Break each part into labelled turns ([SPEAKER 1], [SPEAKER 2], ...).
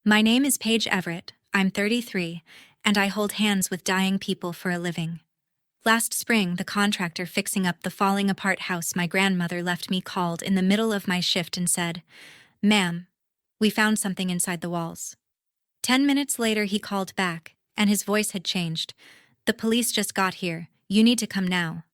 [SPEAKER 1] My name is Paige Everett. I'm 33, and I hold hands with dying people for a living. Last spring, the contractor fixing up the falling apart house my grandmother left me called in the middle of my shift and said, "Ma'am, we found something inside the walls." 10 minutes later, he called back, and his voice had changed. "The police just got here. You need to come now."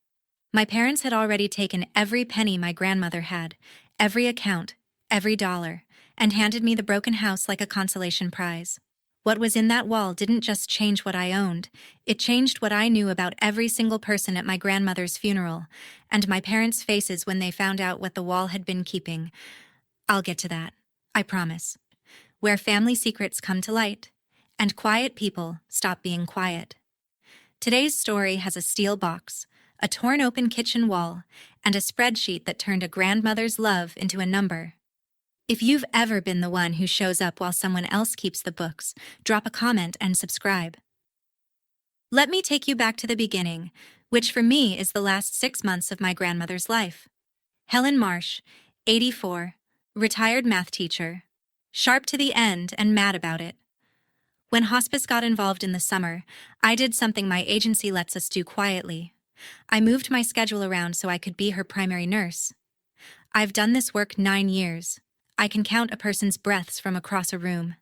[SPEAKER 1] My parents had already taken every penny my grandmother had, every account, every dollar, and handed me the broken house like a consolation prize. What was in that wall didn't just change what I owned, it changed what I knew about every single person at my grandmother's funeral, and my parents' faces when they found out what the wall had been keeping. I'll get to that, I promise. Where family secrets come to light, and quiet people stop being quiet. Today's story has a steel box, a torn open kitchen wall, and a spreadsheet that turned a grandmother's love into a number. If you've ever been the one who shows up while someone else keeps the books, drop a comment and subscribe. Let me take you back to the beginning, which for me is the last 6 months of my grandmother's life. Helen Marsh, 84, retired math teacher, sharp to the end and mad about it. When hospice got involved in the summer, I did something my agency lets us do quietly. I moved my schedule around so I could be her primary nurse. I've done this work 9 years. I can count a person's breaths from across a room.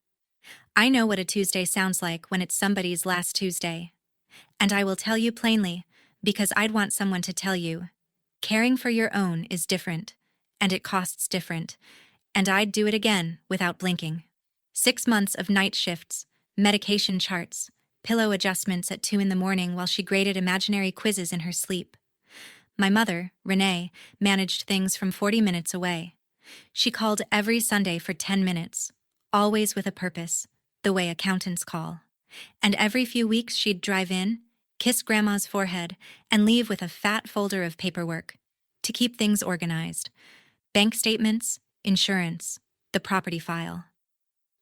[SPEAKER 1] I know what a Tuesday sounds like when it's somebody's last Tuesday. And I will tell you plainly, because I'd want someone to tell you. Caring for your own is different, and it costs different, and I'd do it again without blinking. 6 months of night shifts, medication charts, pillow adjustments at 2 a.m. while she graded imaginary quizzes in her sleep. My mother, Renee, managed things from 40 minutes away. She called every Sunday for 10 minutes, always with a purpose, the way accountants call. And every few weeks she'd drive in, kiss Grandma's forehead, and leave with a fat folder of paperwork to keep things organized. Bank statements, insurance, the property file.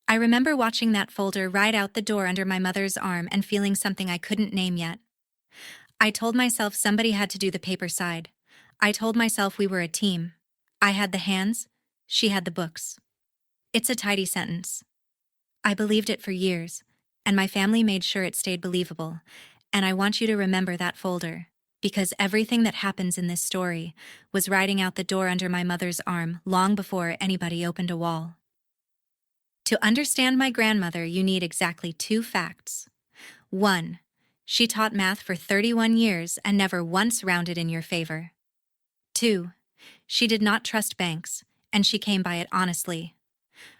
[SPEAKER 1] I remember watching that folder ride out the door under my mother's arm and feeling something I couldn't name yet. I told myself somebody had to do the paper side. I told myself we were a team. I had the hands, she had the books. It's a tidy sentence. I believed it for years, and my family made sure it stayed believable, and I want you to remember that folder, because everything that happens in this story was riding out the door under my mother's arm long before anybody opened a wall. To understand my grandmother, you need exactly 2 facts. 1. She taught math for 31 years and never once rounded in your favor. 2. She did not trust banks, and she came by it honestly.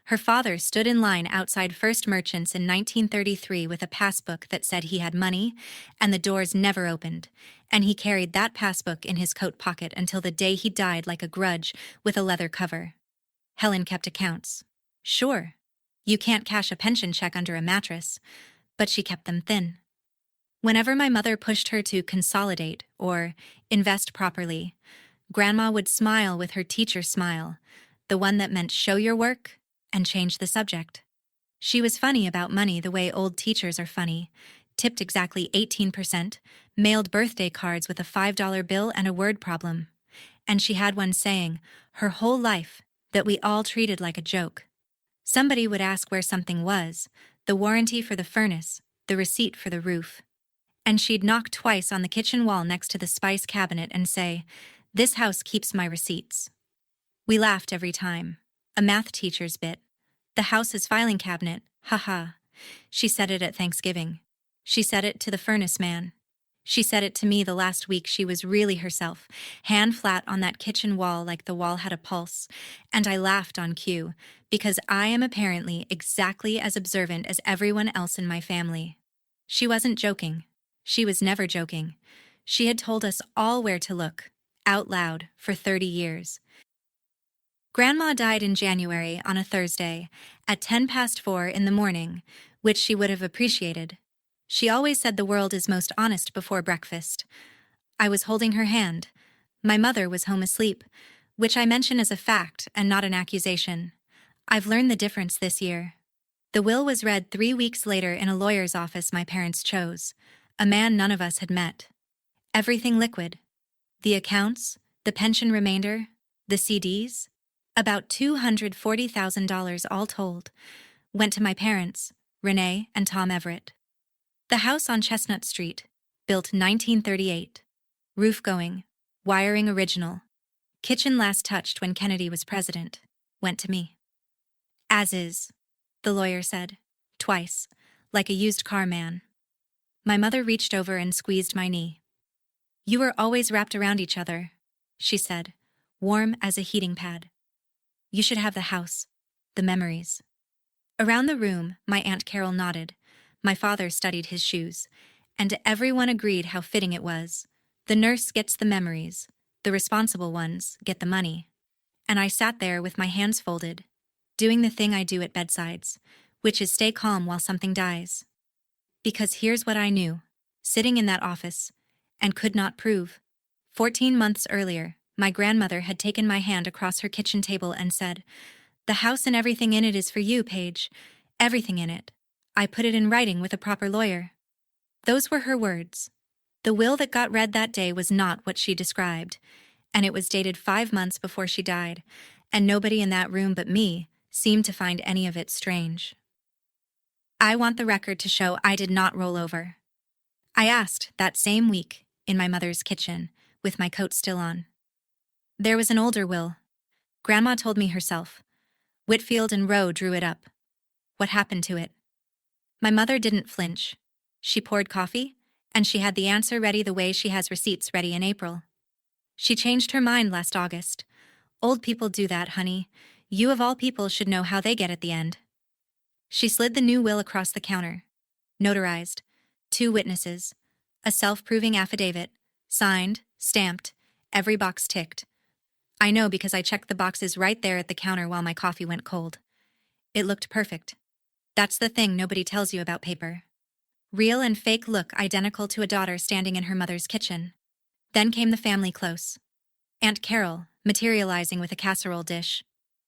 [SPEAKER 1] Her father stood in line outside First Merchants in 1933 with a passbook that said he had money, and the doors never opened, and he carried that passbook in his coat pocket until the day he died like a grudge with a leather cover. Helen kept accounts. Sure, you can't cash a pension check under a mattress, but she kept them thin. Whenever my mother pushed her to consolidate or invest properly, Grandma would smile with her teacher smile, the one that meant show your work and change the subject. She was funny about money the way old teachers are funny, tipped exactly 18%, mailed birthday cards with a $5 bill and a word problem. And she had one saying, her whole life, that we all treated like a joke. Somebody would ask where something was, the warranty for the furnace, the receipt for the roof. And she'd knock twice on the kitchen wall next to the spice cabinet and say, "This house keeps my receipts." We laughed every time. A math teacher's bit. The house's filing cabinet, haha. She said it at Thanksgiving. She said it to the furnace man. She said it to me the last week she was really herself, hand flat on that kitchen wall like the wall had a pulse, and I laughed on cue, because I am apparently exactly as observant as everyone else in my family. She wasn't joking. She was never joking. She had told us all where to look, out loud, for 30 years. Grandma died in January on a Thursday, at 4:10 in the morning, which she would have appreciated. She always said the world is most honest before breakfast. I was holding her hand. My mother was home asleep, which I mention as a fact and not an accusation. I've learned the difference this year. The will was read 3 weeks later in a lawyer's office my parents chose, a man none of us had met. Everything liquid. The accounts, the pension remainder, the CDs, about $240,000 all told. Went to my parents, Renee and Tom Everett. The house on Chestnut Street, built 1938. Roof going, wiring original. Kitchen last touched when Kennedy was president. Went to me. As is, the lawyer said, twice, like a used car man. My mother reached over and squeezed my knee. You were always wrapped around each other, she said, warm as a heating pad. You should have the house, the memories. Around the room, my Aunt Carol nodded. My father studied his shoes, and everyone agreed how fitting it was. The nurse gets the memories, the responsible ones get the money. And I sat there with my hands folded, doing the thing I do at bedsides, which is stay calm while something dies. Because here's what I knew, sitting in that office, and could not prove. 14 months earlier, my grandmother had taken my hand across her kitchen table and said, "The house and everything in it is for you, Paige. Everything in it. I put it in writing with a proper lawyer." Those were her words. The will that got read that day was not what she described, and it was dated 5 months before she died, and nobody in that room but me seemed to find any of it strange. I want the record to show I did not roll over. I asked that same week, in my mother's kitchen, with my coat still on. There was an older will. Grandma told me herself. Whitfield and Rowe drew it up. What happened to it? My mother didn't flinch. She poured coffee, and she had the answer ready the way she has receipts ready in April. She changed her mind last August. Old people do that, honey. You of all people should know how they get at the end. She slid the new will across the counter. Notarized. 2 witnesses. A self-proving affidavit. Signed, stamped, every box ticked. I know because I checked the boxes right there at the counter while my coffee went cold. It looked perfect. That's the thing nobody tells you about paper. Real and fake look identical to a daughter standing in her mother's kitchen. Then came the family close. Aunt Carol, materializing with a casserole dish.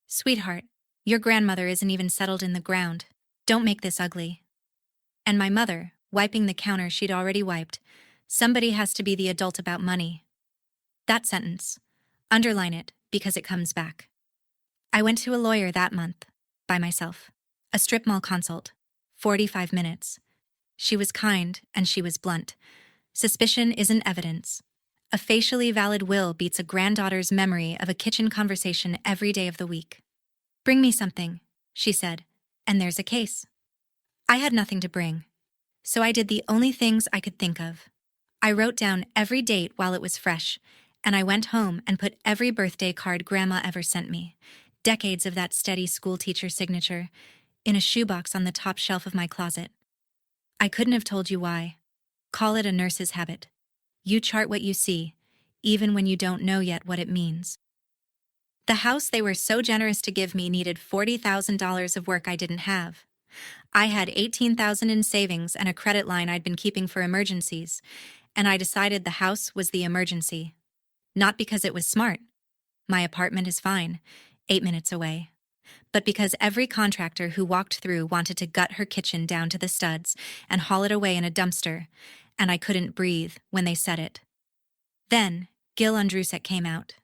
[SPEAKER 1] "Sweetheart, your grandmother isn't even settled in the ground. Don't make this ugly." And my mother, wiping the counter she'd already wiped. "Somebody has to be the adult about money." That sentence. Underline it, because it comes back. I went to a lawyer that month, by myself. A strip mall consult. 45 minutes. She was kind, and she was blunt. Suspicion isn't evidence. A facially valid will beats a granddaughter's memory of a kitchen conversation every day of the week. "Bring me something," she said, "and there's a case." I had nothing to bring, so I did the only things I could think of. I wrote down every date while it was fresh, and I went home and put every birthday card Grandma ever sent me, decades of that steady schoolteacher signature, in a shoebox on the top shelf of my closet. I couldn't have told you why. Call it a nurse's habit. You chart what you see, even when you don't know yet what it means. The house they were so generous to give me needed $40,000 of work I didn't have. I had $18,000 in savings and a credit line I'd been keeping for emergencies, and I decided the house was the emergency. Not because it was smart. My apartment is fine, 8 minutes away. But because every contractor who walked through wanted to gut her kitchen down to the studs and haul it away in a dumpster, and I couldn't breathe when they said it. Then, Gil Andrusek came out.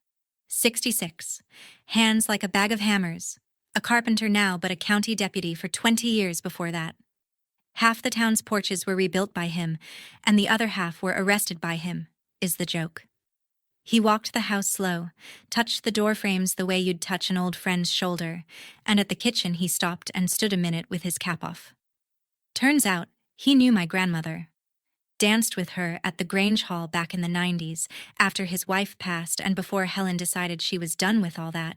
[SPEAKER 1] 66. Hands like a bag of hammers. A carpenter now, but a county deputy for 20 years before that. Half the town's porches were rebuilt by him, and the other half were arrested by him, is the joke. He walked the house slow, touched the door frames the way you'd touch an old friend's shoulder, and at the kitchen he stopped and stood a minute with his cap off. Turns out, he knew my grandmother. Danced with her at the Grange Hall back in the 90s, after his wife passed and before Helen decided she was done with all that.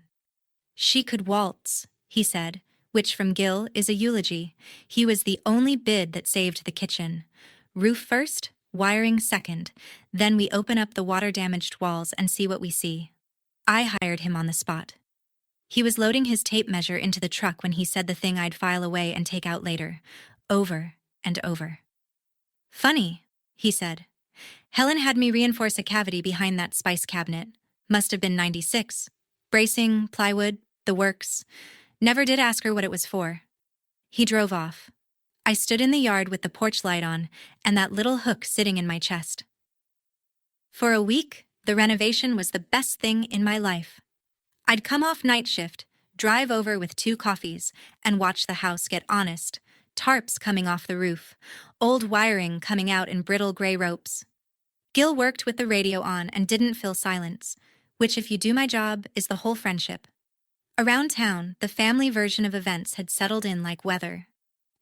[SPEAKER 1] She could waltz, he said, which from Gil is a eulogy. He was the only bid that saved the kitchen. Roof first, wiring second, then we open up the water-damaged walls and see what we see. I hired him on the spot. He was loading his tape measure into the truck when he said the thing I'd file away and take out later, over and over. "Funny," he said. "Helen had me reinforce a cavity behind that spice cabinet. Must have been 96. Bracing, plywood, the works. Never did ask her what it was for." He drove off. I stood in the yard with the porch light on and that little hook sitting in my chest. For a week, the renovation was the best thing in my life. I'd come off night shift, drive over with 2 coffees, and watch the house get honest. Tarps coming off the roof, old wiring coming out in brittle gray ropes. Gil worked with the radio on and didn't fill silence, which, if you do my job, is the whole friendship. Around town, the family version of events had settled in like weather.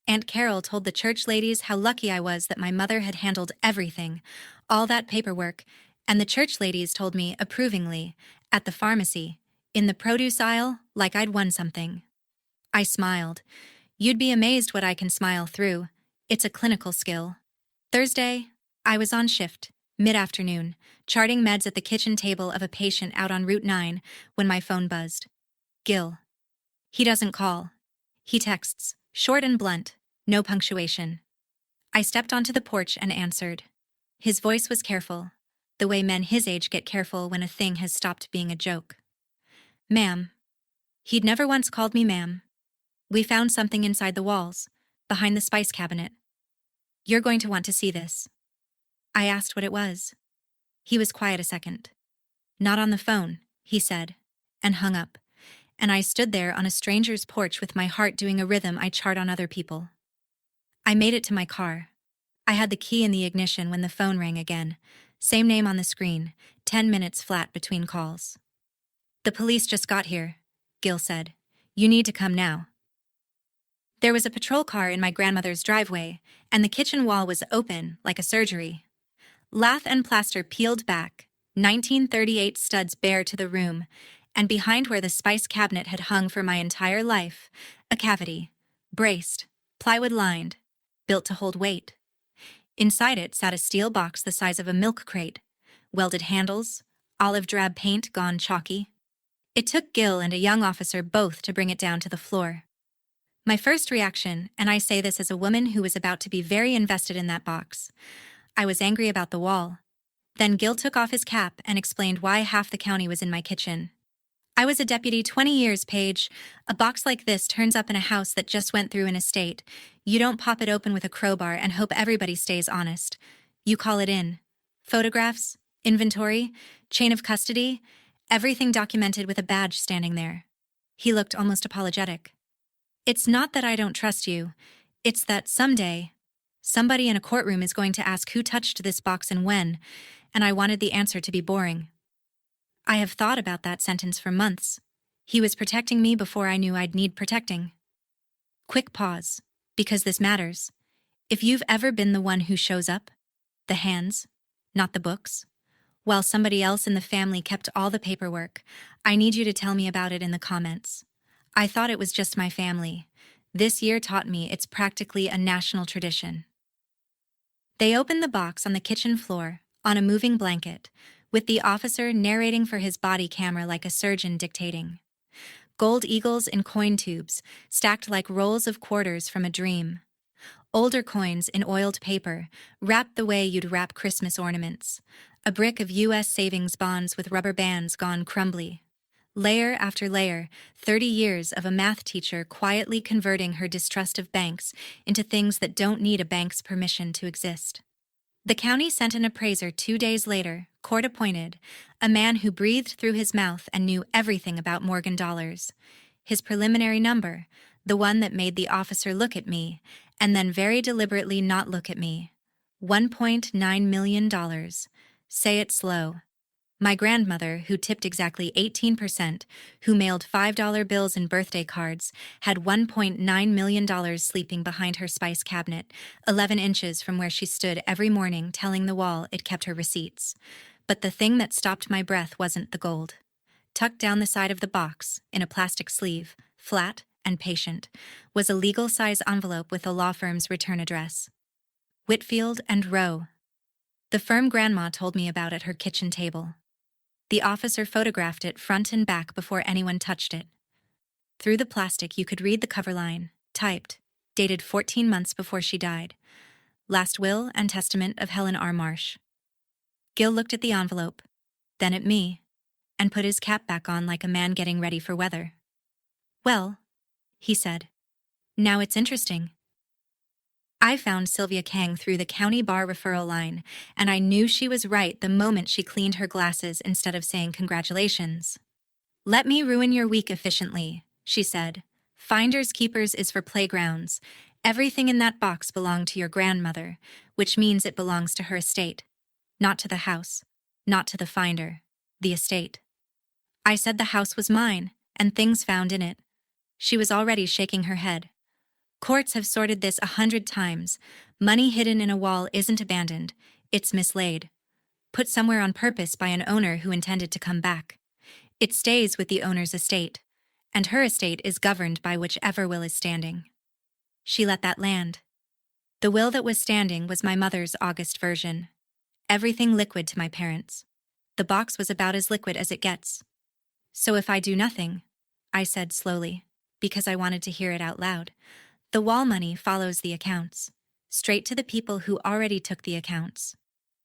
[SPEAKER 1] Aunt Carol told the church ladies how lucky I was that my mother had handled everything, all that paperwork, and the church ladies told me approvingly, at the pharmacy, in the produce aisle, like I'd won something. I smiled. You'd be amazed what I can smile through. It's a clinical skill. Thursday, I was on shift, mid-afternoon, charting meds at the kitchen table of a patient out on Route 9 when my phone buzzed. Gil. He doesn't call. He texts, short and blunt, no punctuation. I stepped onto the porch and answered. His voice was careful, the way men his age get careful when a thing has stopped being a joke. Ma'am. He'd never once called me ma'am. We found something inside the walls, behind the spice cabinet. You're going to want to see this. I asked what it was. He was quiet a second. Not on the phone, he said, and hung up. And I stood there on a stranger's porch with my heart doing a rhythm I chart on other people. I made it to my car. I had the key in the ignition when the phone rang again. Same name on the screen, 10 minutes flat between calls. The police just got here, Gil said. You need to come now. There was a patrol car in my grandmother's driveway, and the kitchen wall was open, like a surgery. Lath and plaster peeled back, 1938 studs bare to the room, and behind where the spice cabinet had hung for my entire life, a cavity, braced, plywood lined, built to hold weight. Inside it sat a steel box the size of a milk crate, welded handles, olive drab paint gone chalky. It took Gil and a young officer both to bring it down to the floor. My first reaction, and I say this as a woman who was about to be very invested in that box, I was angry about the wall. Then Gil took off his cap and explained why half the county was in my kitchen. I was a deputy 20 years, Paige. A box like this turns up in a house that just went through an estate. You don't pop it open with a crowbar and hope everybody stays honest. You call it in. Photographs, inventory, chain of custody, everything documented with a badge standing there. He looked almost apologetic. It's not that I don't trust you. It's that someday, somebody in a courtroom is going to ask who touched this box and when, and I wanted the answer to be boring. I have thought about that sentence for months. He was protecting me before I knew I'd need protecting. Quick pause, because this matters. If you've ever been the one who shows up, the hands, not the books, while somebody else in the family kept all the paperwork, I need you to tell me about it in the comments. I thought it was just my family. This year taught me it's practically a national tradition. They opened the box on the kitchen floor, on a moving blanket, with the officer narrating for his body camera like a surgeon dictating. Gold eagles in coin tubes, stacked like rolls of quarters from a dream. Older coins in oiled paper, wrapped the way you'd wrap Christmas ornaments. A brick of U.S. savings bonds with rubber bands gone crumbly. Layer after layer, 30 years of a math teacher quietly converting her distrust of banks into things that don't need a bank's permission to exist. The county sent an appraiser 2 days later, court-appointed, a man who breathed through his mouth and knew everything about Morgan dollars. His preliminary number, the one that made the officer look at me, and then very deliberately not look at me. $1.9 million. Say it slow. My grandmother, who tipped exactly 18%, who mailed $5 bills and birthday cards, had $1.9 million sleeping behind her spice cabinet, 11 inches from where she stood every morning telling the wall it kept her receipts. But the thing that stopped my breath wasn't the gold. Tucked down the side of the box, in a plastic sleeve, flat and patient, was a legal-size envelope with the law firm's return address. Whitfield and Rowe. The firm Grandma told me about at her kitchen table. The officer photographed it front and back before anyone touched it. Through the plastic you could read the cover line, typed, dated 14 months before she died. Last will and testament of Helen R. Marsh. Gil looked at the envelope, then at me, and put his cap back on like a man getting ready for weather. Well, he said, now it's interesting. I found Sylvia Kang through the county bar referral line, and I knew she was right the moment she cleaned her glasses instead of saying congratulations. Let me ruin your week efficiently, she said. Finders keepers is for playgrounds. Everything in that box belonged to your grandmother, which means it belongs to her estate. Not to the house. Not to the finder. The estate. I said the house was mine, and things found in it. She was already shaking her head. Courts have sorted this 100 times. Money hidden in a wall isn't abandoned. It's mislaid. Put somewhere on purpose by an owner who intended to come back. It stays with the owner's estate, and her estate is governed by whichever will is standing. She let that land. The will that was standing was my mother's August version. Everything liquid to my parents. The box was about as liquid as it gets. So if I do nothing, I said slowly, because I wanted to hear it out loud, the wall money follows the accounts, straight to the people who already took the accounts.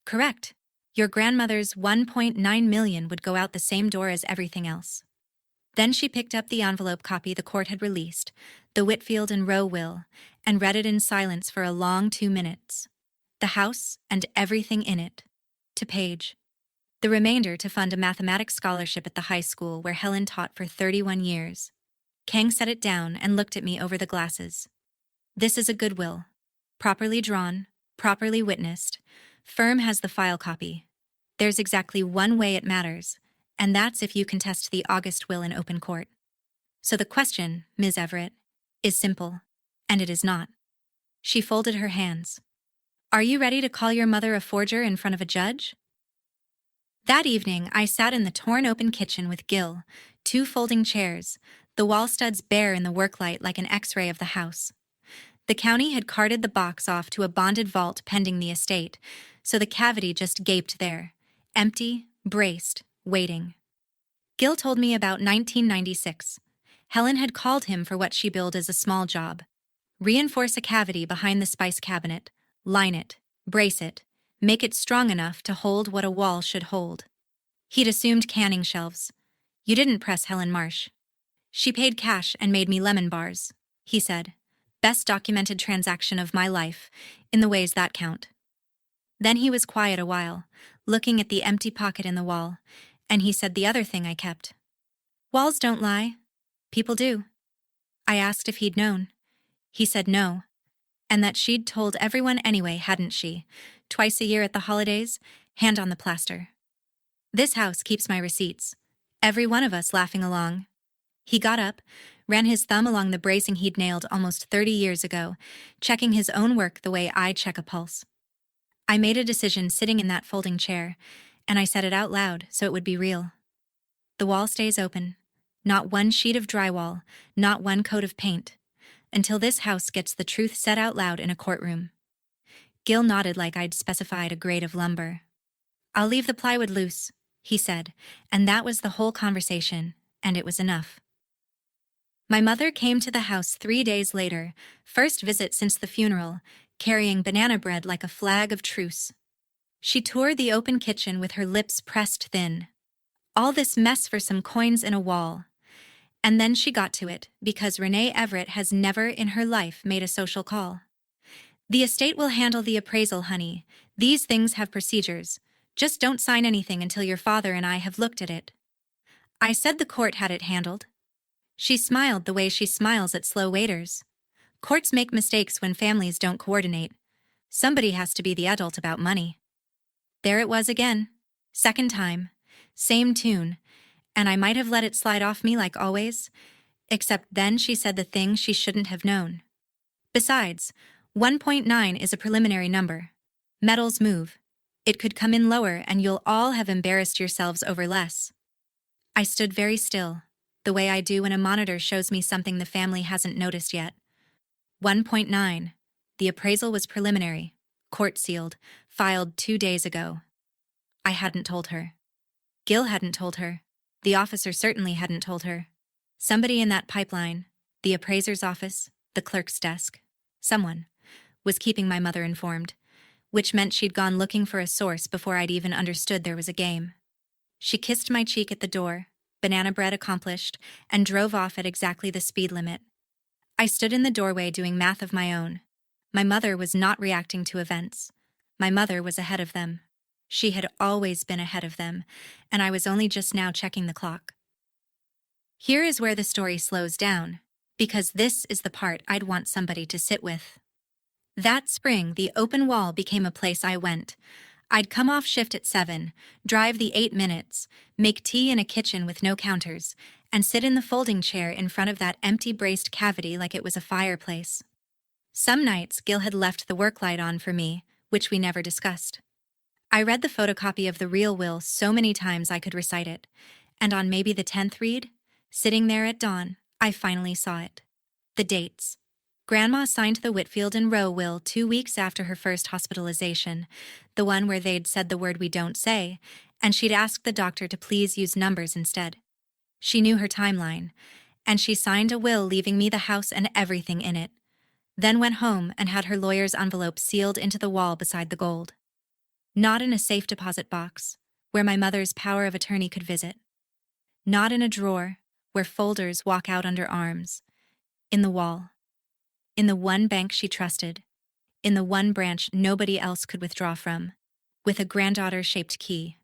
[SPEAKER 1] Correct. Your grandmother's 1.9 million would go out the same door as everything else. Then she picked up the envelope copy the court had released, the Whitfield and Rowe will, and read it in silence for a long 2 minutes. The house and everything in it. To page. The remainder to fund a mathematics scholarship at the high school where Helen taught for 31 years. Kang set it down and looked at me over the glasses. This is a good will. Properly drawn, properly witnessed. Firm has the file copy. There's exactly one way it matters, and that's if you contest the August will in open court. So the question, Ms. Everett, is simple, and it is not. She folded her hands. Are you ready to call your mother a forger in front of a judge? That evening, I sat in the torn-open kitchen with Gil, 2 folding chairs, the wall studs bare in the worklight like an X-ray of the house. The county had carted the box off to a bonded vault pending the estate, so the cavity just gaped there, empty, braced, waiting. Gil told me about 1996. Helen had called him for what she billed as a small job. Reinforce a cavity behind the spice cabinet, line it, brace it, make it strong enough to hold what a wall should hold. He'd assumed canning shelves. You didn't press Helen Marsh. She paid cash and made me lemon bars, he said. Best documented transaction of my life, in the ways that count. Then he was quiet a while, looking at the empty pocket in the wall, and he said the other thing I kept. Walls don't lie. People do. I asked if he'd known. He said no, and that she'd told everyone anyway, hadn't she? Twice a year at the holidays, hand on the plaster. This house keeps my receipts. Every one of us laughing along. He got up, ran his thumb along the bracing he'd nailed almost 30 years ago, checking his own work the way I check a pulse. I made a decision sitting in that folding chair, and I said it out loud so it would be real. The wall stays open. Not one sheet of drywall, not one coat of paint, until this house gets the truth said out loud in a courtroom. Gil nodded like I'd specified a grade of lumber. I'll leave the plywood loose, he said, and that was the whole conversation, and it was enough. My mother came to the house 3 days later, first visit since the funeral, carrying banana bread like a flag of truce. She toured the open kitchen with her lips pressed thin. All this mess for some coins in a wall. And then she got to it, because Renee Everett has never in her life made a social call. The estate will handle the appraisal, honey. These things have procedures. Just don't sign anything until your father and I have looked at it. I said the court had it handled. She smiled the way she smiles at slow waiters. Courts make mistakes when families don't coordinate. Somebody has to be the adult about money. There it was again. Second time. Same tune. And I might have let it slide off me like always, except then she said the thing she shouldn't have known. Besides, 1.9 is a preliminary number. Metals move. It could come in lower and you'll all have embarrassed yourselves over less. I stood very still, the way I do when a monitor shows me something the family hasn't noticed yet. 1.9. The appraisal was preliminary, court sealed, filed 2 days ago. I hadn't told her. Gil hadn't told her. The officer certainly hadn't told her. Somebody in that pipeline, the appraiser's office, the clerk's desk, someone, was keeping my mother informed, which meant she'd gone looking for a source before I'd even understood there was a game. She kissed my cheek at the door, banana bread accomplished, and drove off at exactly the speed limit. I stood in the doorway doing math of my own. My mother was not reacting to events. My mother was ahead of them. She had always been ahead of them, and I was only just now checking the clock. Here is where the story slows down, because this is the part I'd want somebody to sit with. That spring, the open wall became a place I went. I'd come off shift at 7, drive the 8 minutes, make tea in a kitchen with no counters, and sit in the folding chair in front of that empty braced cavity like it was a fireplace. Some nights, Gil had left the work light on for me, which we never discussed. I read the photocopy of the real will so many times I could recite it, and on maybe the 10th read, sitting there at dawn, I finally saw it. The dates. Grandma signed the Whitfield and Rowe will 2 weeks after her first hospitalization, the one where they'd said the word we don't say, and she'd asked the doctor to please use numbers instead. She knew her timeline, and she signed a will leaving me the house and everything in it, then went home and had her lawyer's envelope sealed into the wall beside the gold. Not in a safe deposit box, where my mother's power of attorney could visit. Not in a drawer, where folders walk out under arms. In the wall. In the one bank she trusted. In the one branch nobody else could withdraw from. With a granddaughter-shaped key.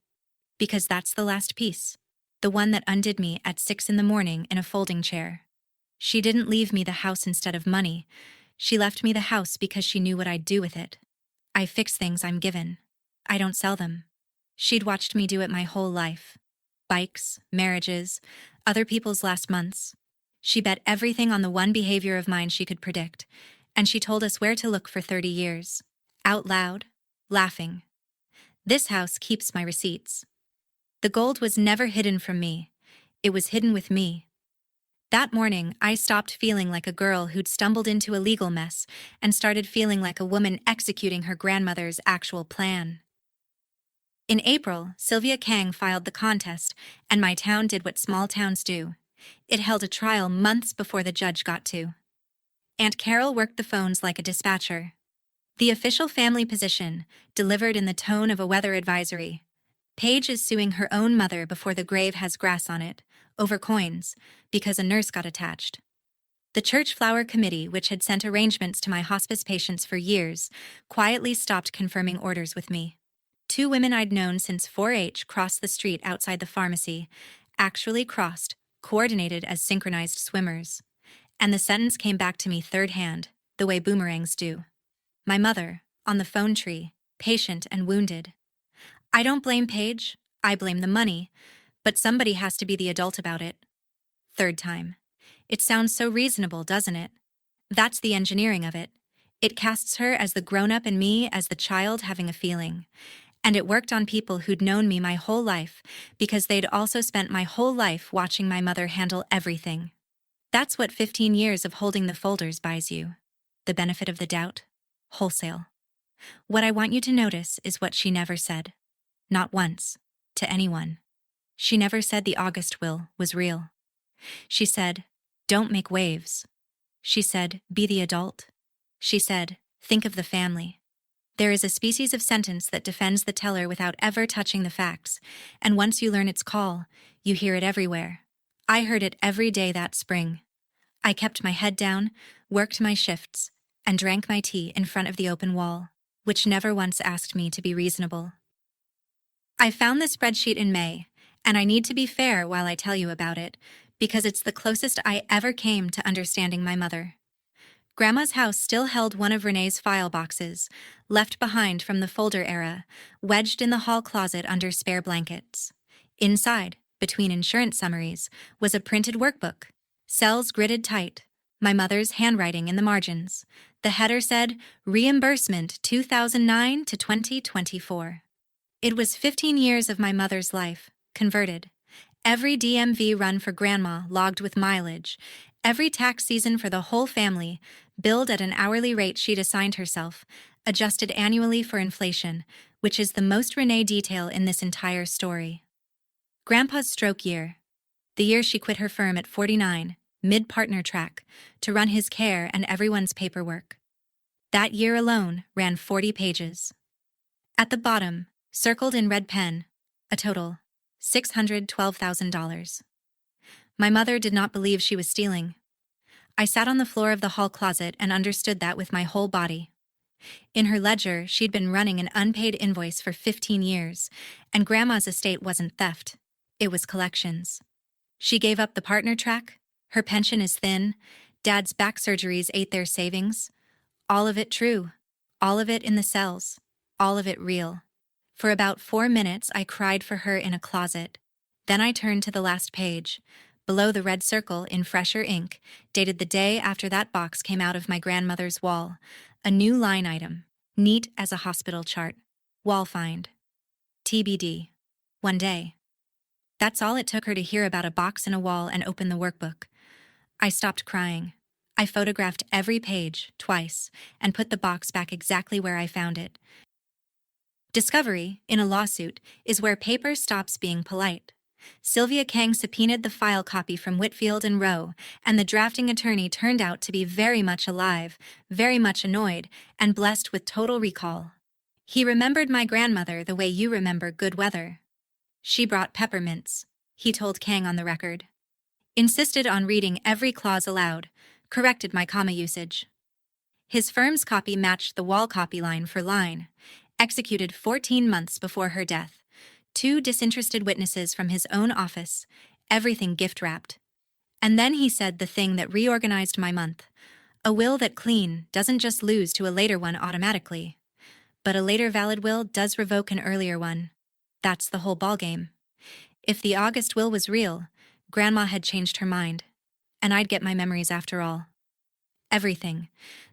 [SPEAKER 1] Because that's the last piece. The one that undid me at 6 in the morning in a folding chair. She didn't leave me the house instead of money. She left me the house because she knew what I'd do with it. I fix things I'm given. I don't sell them. She'd watched me do it my whole life. Bikes, marriages, other people's last months. She bet everything on the one behavior of mine she could predict, and she told us where to look for 30 years. Out loud, laughing. This house keeps my receipts. The gold was never hidden from me. It was hidden with me. That morning, I stopped feeling like a girl who'd stumbled into a legal mess and started feeling like a woman executing her grandmother's actual plan. In April, Sylvia Kang filed the contest, and my town did what small towns do. It held a trial months before the judge got to. Aunt Carol worked the phones like a dispatcher. The official family position, delivered in the tone of a weather advisory. Paige is suing her own mother before the grave has grass on it, over coins, because a nurse got attached. The church flower committee, which had sent arrangements to my hospice patients for years, quietly stopped confirming orders with me. 2 women I'd known since 4-H crossed the street outside the pharmacy, actually crossed, coordinated as synchronized swimmers. And the sentence came back to me third hand, the way boomerangs do. My mother, on the phone tree, patient and wounded. I don't blame Paige, I blame the money, but somebody has to be the adult about it. Third time. It sounds so reasonable, doesn't it? That's the engineering of it. It casts her as the grown-up and me as the child having a feeling. And it worked on people who'd known me my whole life because they'd also spent my whole life watching my mother handle everything. That's what 15 years of holding the folders buys you. The benefit of the doubt. Wholesale. What I want you to notice is what she never said. Not once. To anyone. She never said the August will was real. She said, don't make waves. She said, be the adult. She said, think of the family. There is a species of sentence that defends the teller without ever touching the facts, and once you learn its call, you hear it everywhere. I heard it every day that spring. I kept my head down, worked my shifts, and drank my tea in front of the open wall, which never once asked me to be reasonable. I found the spreadsheet in May, and I need to be fair while I tell you about it, because it's the closest I ever came to understanding my mother. Grandma's house still held one of Renee's file boxes, left behind from the folder era, wedged in the hall closet under spare blankets. Inside, between insurance summaries, was a printed workbook, cells gridded tight, my mother's handwriting in the margins. The header said, Reimbursement 2009 to 2024. It was 15 years of my mother's life, converted. Every DMV run for Grandma logged with mileage, every tax season for the whole family, billed at an hourly rate she'd assigned herself, adjusted annually for inflation, which is the most Renee detail in this entire story. Grandpa's stroke year. The year she quit her firm at 49, mid-partner track, to run his care and everyone's paperwork. That year alone ran 40 pages. At the bottom, circled in red pen, a total, $612,000. My mother did not believe she was stealing. I sat on the floor of the hall closet and understood that with my whole body. In her ledger, she'd been running an unpaid invoice for 15 years, and Grandma's estate wasn't theft. It was collections. She gave up the partner track. Her pension is thin. Dad's back surgeries ate their savings. All of it true. All of it in the cells. All of it real. For about 4 minutes, I cried for her in a closet. Then I turned to the last page. Below the red circle, in fresher ink, dated the day after that box came out of my grandmother's wall. A new line item. Neat as a hospital chart. Wall find. TBD. One day. That's all it took her to hear about a box in a wall and open the workbook. I stopped crying. I photographed every page, twice, and put the box back exactly where I found it. Discovery, in a lawsuit, is where paper stops being polite. Sylvia Kang subpoenaed the file copy from Whitfield and Rowe, and the drafting attorney turned out to be very much alive, very much annoyed, and blessed with total recall. He remembered my grandmother the way you remember good weather. She brought peppermints, he told Kang on the record. Insisted on reading every clause aloud, corrected my comma usage. His firm's copy matched the wall copy line for line, executed 14 months before her death. 2 disinterested witnesses from his own office, everything gift-wrapped. And then he said the thing that reorganized my month. A will that clean doesn't just lose to a later one automatically. But a later valid will does revoke an earlier one. That's the whole ballgame. If the August will was real, Grandma had changed her mind. And I'd get my memories after all. Everything.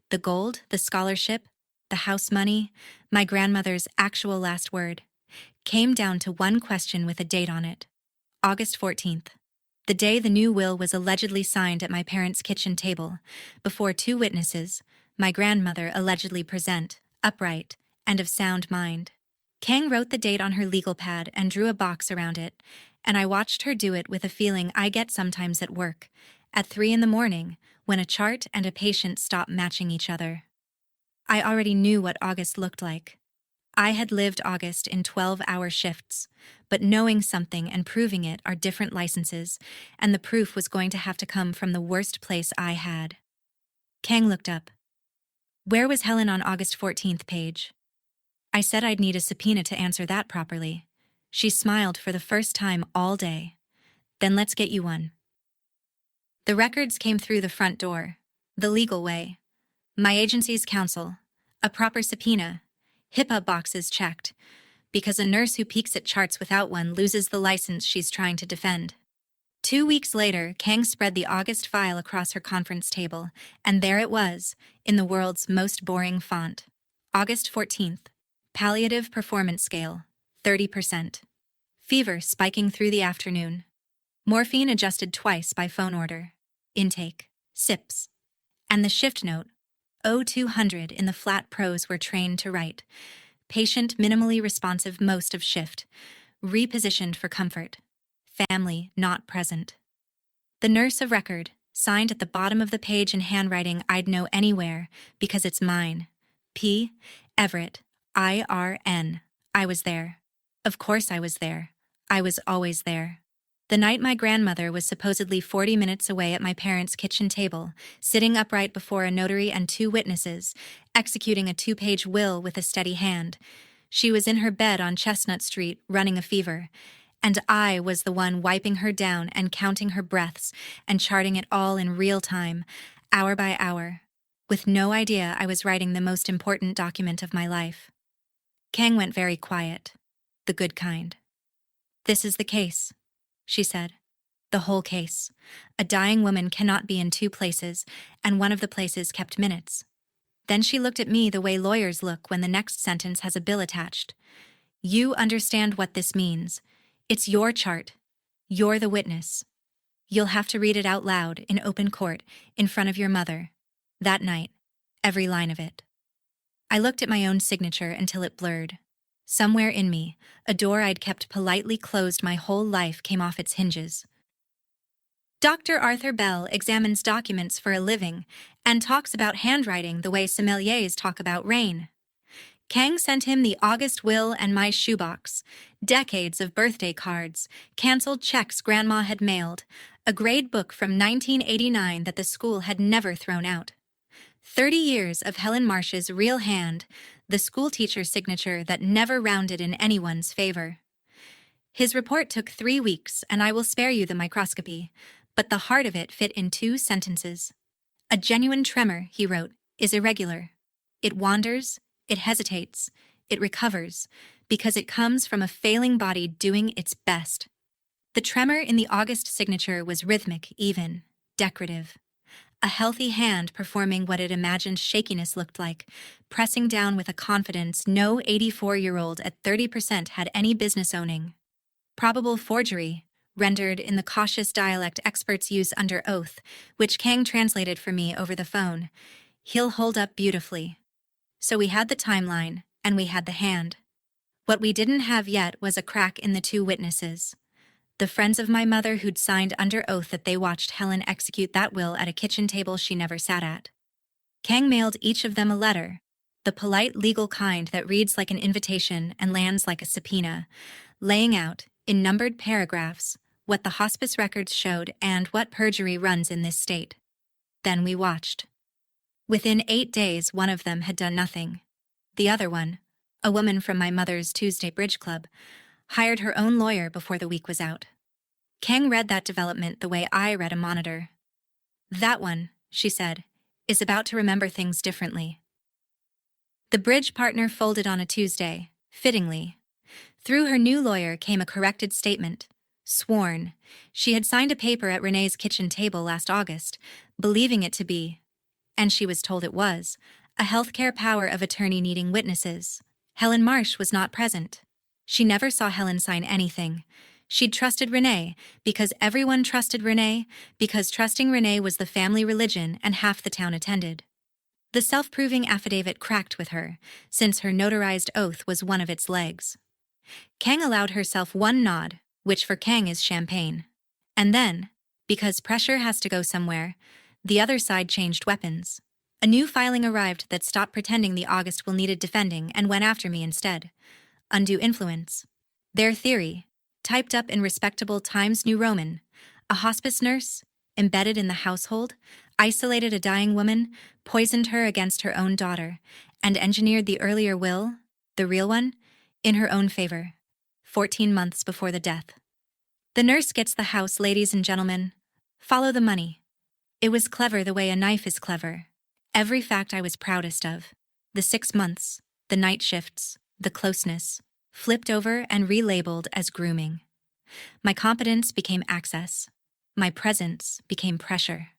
[SPEAKER 1] The gold, the scholarship, the house money, my grandmother's actual last word, came down to one question with a date on it. August 14th. The day the new will was allegedly signed at my parents' kitchen table, before 2 witnesses, my grandmother allegedly present, upright, and of sound mind. Kang wrote the date on her legal pad and drew a box around it, and I watched her do it with a feeling I get sometimes at work, at 3 in the morning, when a chart and a patient stop matching each other. I already knew what August looked like. I had lived August in 12-hour shifts, but knowing something and proving it are different licenses, and the proof was going to have to come from the worst place I had. Kang looked up. Where was Helen on August 14th page? I said I'd need a subpoena to answer that properly. She smiled for the first time all day. Then let's get you one. The records came through the front door, the legal way. My agency's counsel, a proper subpoena, HIPAA boxes checked, because a nurse who peeks at charts without one loses the license she's trying to defend. 2 weeks later, Kang spread the August file across her conference table, and there it was, in the world's most boring font. August 14th. Palliative performance scale, 30%. Fever spiking through the afternoon. Morphine adjusted twice by phone order. Intake, sips. And the shift note, 0200 in the flat prose we're trained to write. Patient minimally responsive most of shift. Repositioned for comfort. Family not present. The nurse of record, signed at the bottom of the page in handwriting I'd know anywhere, because it's mine. P. Everett, IRN. I was there. Of course I was there. I was always there. The night my grandmother was supposedly 40 minutes away at my parents' kitchen table, sitting upright before a notary and 2 witnesses, executing a 2-page will with a steady hand. She was in her bed on Chestnut Street, running a fever, and I was the one wiping her down and counting her breaths and charting it all in real time, hour by hour, with no idea I was writing the most important document of my life. Kang went very quiet, the good kind. This is the case, she said. The whole case. A dying woman cannot be in 2 places, and one of the places kept minutes. Then she looked at me the way lawyers look when the next sentence has a bill attached. You understand what this means. It's your chart. You're the witness. You'll have to read it out loud in open court in front of your mother. That night, every line of it. I looked at my own signature until it blurred. Somewhere in me, a door I'd kept politely closed my whole life came off its hinges. Dr. Arthur Bell examines documents for a living and talks about handwriting the way sommeliers talk about rain. Kang sent him the August will and my shoebox, decades of birthday cards, canceled checks Grandma had mailed, a grade book from 1989 that the school had never thrown out. 30 years of Helen Marsh's real hand, the schoolteacher's signature that never rounded in anyone's favor. His report took 3 weeks, and I will spare you the microscopy, but the heart of it fit in 2 sentences. A genuine tremor, he wrote, is irregular. It wanders, it hesitates, it recovers, because it comes from a failing body doing its best. The tremor in the August signature was rhythmic, even, decorative. A healthy hand performing what it imagined shakiness looked like, pressing down with a confidence no 84-year-old at 30% had any business owning. Probable forgery, rendered in the cautious dialect experts use under oath, which Kang translated for me over the phone. He'll hold up beautifully. So we had the timeline, and we had the hand. What we didn't have yet was a crack in the 2 witnesses. The friends of my mother who'd signed under oath that they watched Helen execute that will at a kitchen table she never sat at. Kang mailed each of them a letter, the polite legal kind that reads like an invitation and lands like a subpoena, laying out, in numbered paragraphs, what the hospice records showed and what perjury runs in this state. Then we watched. Within 8 days, one of them had done nothing. The other one, a woman from my mother's Tuesday Bridge Club, hired her own lawyer before the week was out. Kang read that development the way I read a monitor. That one, she said, is about to remember things differently. The bridge partner folded on a Tuesday, fittingly. Through her new lawyer came a corrected statement, sworn. She had signed a paper at Renee's kitchen table last August, believing it to be, and she was told it was, a healthcare power of attorney needing witnesses. Helen Marsh was not present. She never saw Helen sign anything. She'd trusted Renee, because everyone trusted Renee, because trusting Renee was the family religion and half the town attended. The self-proving affidavit cracked with her, since her notarized oath was one of its legs. Kang allowed herself one nod, which for Kang is champagne. And then, because pressure has to go somewhere, the other side changed weapons. A new filing arrived that stopped pretending the August will needed defending and went after me instead. Undue influence. Their theory, typed up in respectable Times New Roman, a hospice nurse, embedded in the household, isolated a dying woman, poisoned her against her own daughter, and engineered the earlier will, the real one, in her own favor, 14 months before the death. The nurse gets the house, ladies and gentlemen. Follow the money. It was clever the way a knife is clever. Every fact I was proudest of. The 6 months, the night shifts, the closeness, flipped over and relabeled as grooming. My competence became access. My presence became pressure.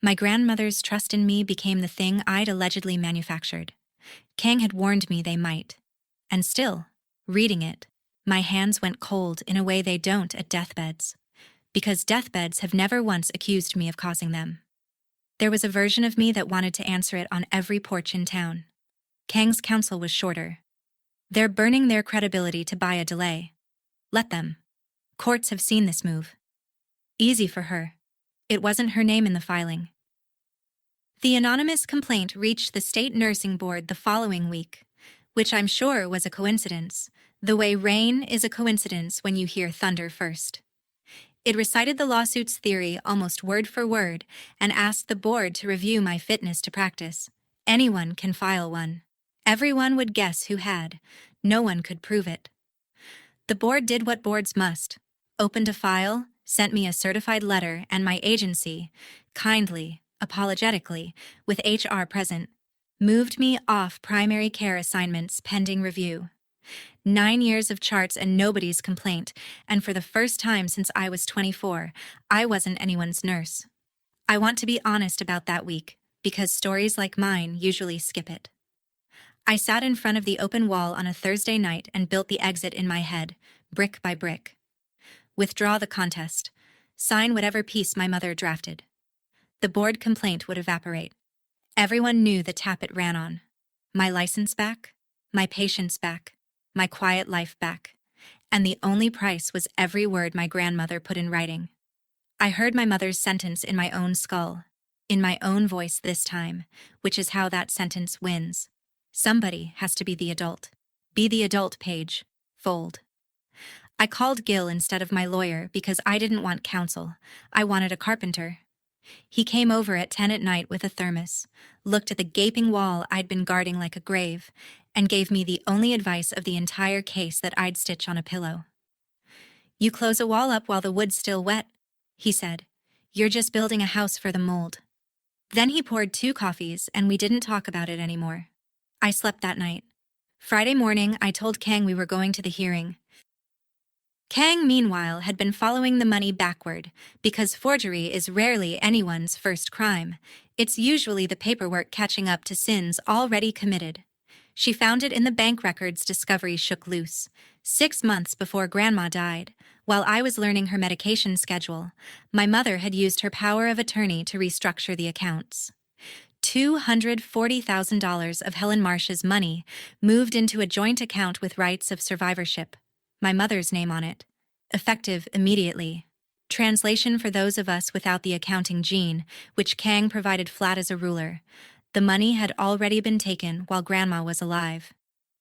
[SPEAKER 1] My grandmother's trust in me became the thing I'd allegedly manufactured. Kang had warned me they might. And still, reading it, my hands went cold in a way they don't at deathbeds, because deathbeds have never once accused me of causing them. There was a version of me that wanted to answer it on every porch in town. Kang's counsel was shorter. They're burning their credibility to buy a delay. Let them. Courts have seen this move. Easy for her. It wasn't her name in the filing. The anonymous complaint reached the state nursing board the following week, which I'm sure was a coincidence, the way rain is a coincidence when you hear thunder first. It recited the lawsuit's theory almost word for word and asked the board to review my fitness to practice. Anyone can file one. Everyone would guess who had. No one could prove it. The board did what boards must. Opened a file, sent me a certified letter, and my agency, kindly, apologetically, with HR present, moved me off primary care assignments pending review. 9 years of charts and nobody's complaint, and for the first time since I was 24, I wasn't anyone's nurse. I want to be honest about that week, because stories like mine usually skip it. I sat in front of the open wall on a Thursday night and built the exit in my head, brick by brick. Withdraw the contest. Sign whatever piece my mother drafted. The board complaint would evaporate. Everyone knew the tap it ran on. My license back, my patience back, my quiet life back, and the only price was every word my grandmother put in writing. I heard my mother's sentence in my own skull, in my own voice this time, which is how that sentence wins. Somebody has to be the adult. Be the adult, Paige. Fold. I called Gil instead of my lawyer because I didn't want counsel. I wanted a carpenter. He came over at 10 at night with a thermos, looked at the gaping wall I'd been guarding like a grave, and gave me the only advice of the entire case that I'd stitch on a pillow. You close a wall up while the wood's still wet, he said. You're just building a house for the mold. Then he poured 2 coffees and we didn't talk about it anymore. I slept that night. Friday morning, I told Kang we were going to the hearing. Kang, meanwhile, had been following the money backward, because forgery is rarely anyone's first crime. It's usually the paperwork catching up to sins already committed. She found it in the bank records Discovery shook loose, 6 months before Grandma died. While I was learning her medication schedule, my mother had used her power of attorney to restructure the accounts. $240,000 of Helen Marsh's money moved into a joint account with rights of survivorship, my mother's name on it, effective immediately. Translation for those of us without the accounting gene, which Kang provided flat as a ruler. The money had already been taken while Grandma was alive.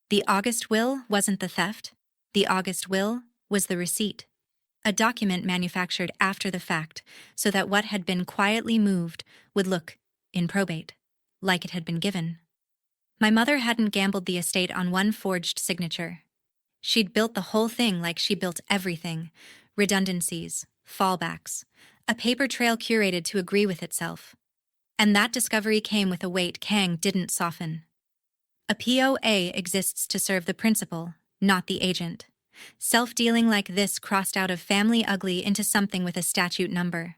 [SPEAKER 1] The August will wasn't the theft. The August will was the receipt. A document manufactured after the fact so that what had been quietly moved would look, in probate, like it had been given. My mother hadn't gambled the estate on one forged signature. She'd built the whole thing like she built everything: redundancies, fallbacks, a paper trail curated to agree with itself. And that discovery came with a weight Kang didn't soften. A POA exists to serve the principal, not the agent. Self-dealing like this crossed out of family ugly into something with a statute number.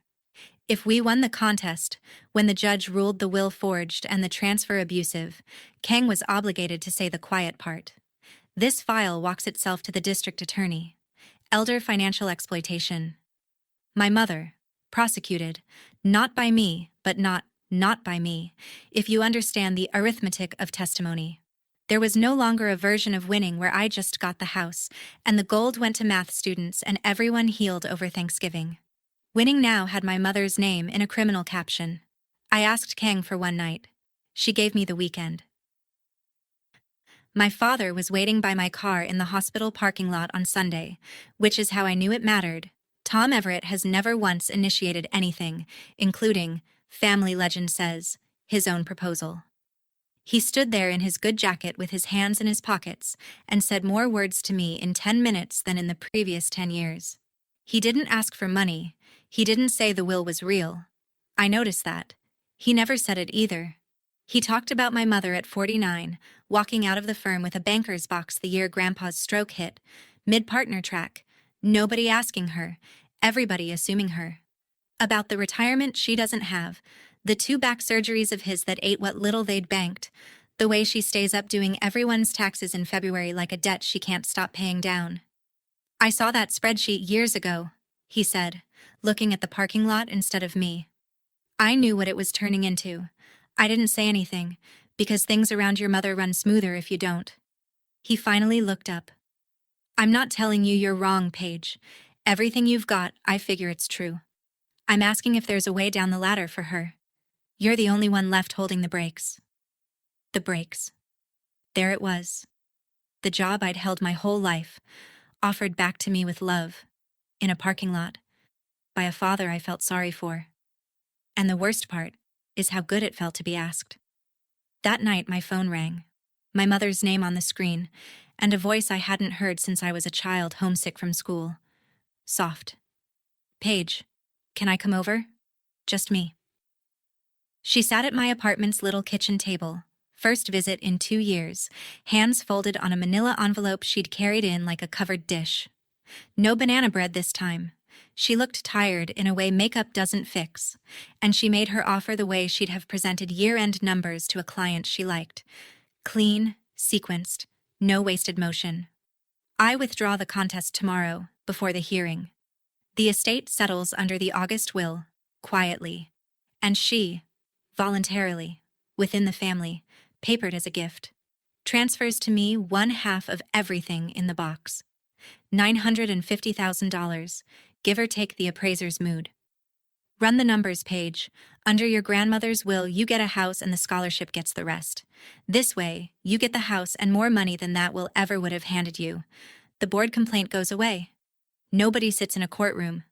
[SPEAKER 1] If we won the contest, when the judge ruled the will forged and the transfer abusive, Kang was obligated to say the quiet part. This file walks itself to the district attorney. Elder financial exploitation. My mother, prosecuted, not by me, but not by me, if you understand the arithmetic of testimony. There was no longer a version of winning where I just got the house, and the gold went to math students and everyone healed over Thanksgiving. Winning now had my mother's name in a criminal caption. I asked Kang for one night. She gave me the weekend. My father was waiting by my car in the hospital parking lot on Sunday, which is how I knew it mattered. Tom Everett has never once initiated anything, including, family legend says, his own proposal. He stood there in his good jacket with his hands in his pockets and said more words to me in 10 minutes than in the previous 10 years. He didn't ask for money. He didn't say the will was real. I noticed that. He never said it either. He talked about my mother at 49, walking out of the firm with a banker's box the year Grandpa's stroke hit, mid-partner track, nobody asking her, everybody assuming her. About the retirement she doesn't have, the 2 back surgeries of his that ate what little they'd banked, the way she stays up doing everyone's taxes in February like a debt she can't stop paying down. I saw that spreadsheet years ago, he said, looking at the parking lot instead of me. I knew what it was turning into. I didn't say anything, because things around your mother run smoother if you don't. He finally looked up. I'm not telling you you're wrong, Paige. Everything you've got, I figure it's true. I'm asking if there's a way down the ladder for her. You're the only one left holding the brakes. The brakes. There it was. The job I'd held my whole life, offered back to me with love, in a parking lot, by a father I felt sorry for. And the worst part is how good it felt to be asked. That night my phone rang, my mother's name on the screen, and a voice I hadn't heard since I was a child homesick from school. Soft. Paige, can I come over? Just me. She sat at my apartment's little kitchen table, first visit in 2 years, hands folded on a manila envelope she'd carried in like a covered dish. No banana bread this time. She looked tired in a way makeup doesn't fix, and she made her offer the way she'd have presented year-end numbers to a client she liked. Clean, sequenced, no wasted motion. I withdraw the contest tomorrow, before the hearing. The estate settles under the August will, quietly, and she, voluntarily, within the family, papered as a gift, transfers to me 1/2 of everything in the box. $950,000, give or take the appraiser's mood. Run the numbers, Paige. Under your grandmother's will, you get a house and the scholarship gets the rest. This way, you get the house and more money than that will ever would have handed you. The board complaint goes away. Nobody sits in a courtroom.